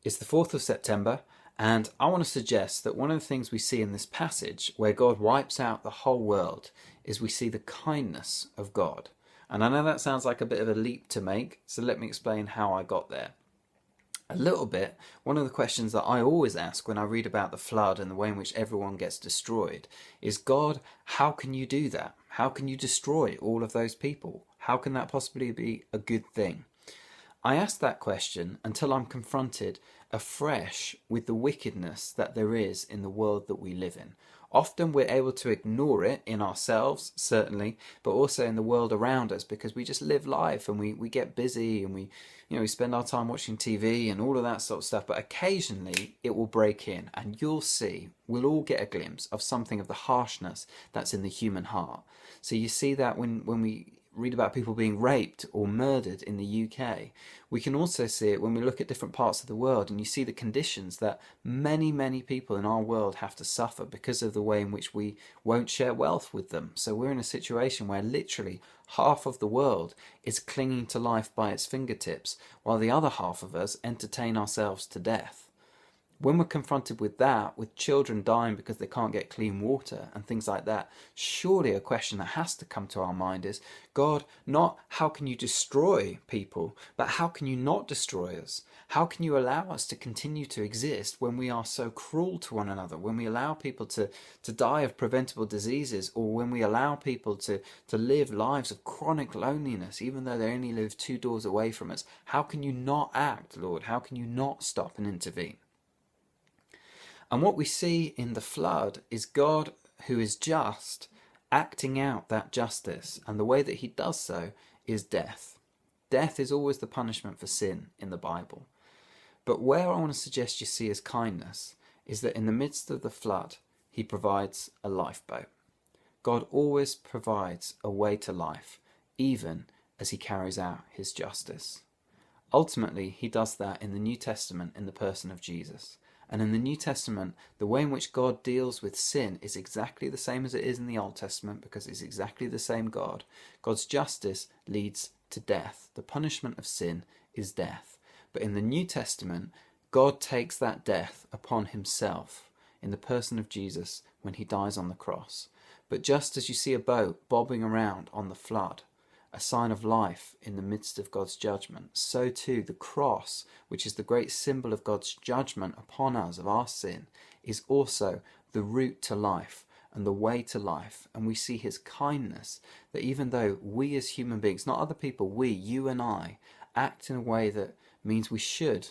It's the 4th of September, and I want to suggest that one of the things we see in this passage, where God wipes out the whole world, is we see the kindness of God. And I know that sounds like a bit of a leap to make, so let me explain how I got there. A little bit, one of the questions that I always ask when I read about the flood and the way in which everyone gets destroyed is, God, how can you do that? How can you destroy all of those people? How can that possibly be a good thing? I ask that question until I'm confronted afresh with the wickedness that there is in the world that we live in. Often we're able to ignore it in ourselves, certainly, but also in the world around us, because we just live life and we get busy and we spend our time watching TV and all of that sort of stuff. But occasionally it will break in, and you'll see, we'll all get a glimpse of something of the harshness that's in the human heart. So you see that when we read about people being raped or murdered in the UK. We can also see it when we look at different parts of the world, and you see the conditions that many people in our world have to suffer because of the way in which we won't share wealth with them. So we're in a situation where literally half of the world is clinging to life by its fingertips, while the other half of us entertain ourselves to death. When we're confronted with that, with children dying because they can't get clean water and things like that, surely a question that has to come to our mind is, God, not how can you destroy people, but how can you not destroy us? How can you allow us to continue to exist when we are so cruel to one another, when we allow people to die of preventable diseases, or when we allow people to live lives of chronic loneliness, even though they only live 2 doors away from us? How can you not act, Lord? How can you not stop and intervene? And what we see in the flood is God, who is just, acting out that justice. And the way that he does so is death. Death is always the punishment for sin in the Bible. But where I want to suggest you see his kindness is that in the midst of the flood, he provides a lifeboat. God always provides a way to life, even as he carries out his justice. Ultimately, he does that in the New Testament in the person of Jesus. And in the New Testament, the way in which God deals with sin is exactly the same as it is in the Old Testament, because it's exactly the same God. God's justice leads to death. The punishment of sin is death. But in the New Testament, God takes that death upon himself in the person of Jesus when he dies on the cross. But just as you see a boat bobbing around on the flood, a sign of life in the midst of God's judgment, so too the cross, which is the great symbol of God's judgment upon us of our sin, is also the route to life and the way to life. And we see his kindness, that even though we as human beings, not other people, we, you and I, act in a way that means we should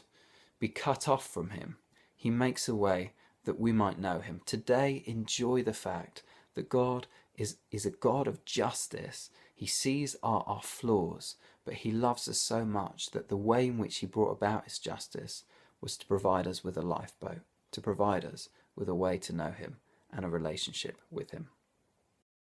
be cut off from him, he makes a way that we might know him. Today, enjoy the fact that God is a God of justice. He sees our flaws, but he loves us so much that the way in which he brought about his justice was to provide us with a lifeboat, to provide us with a way to know him and a relationship with him.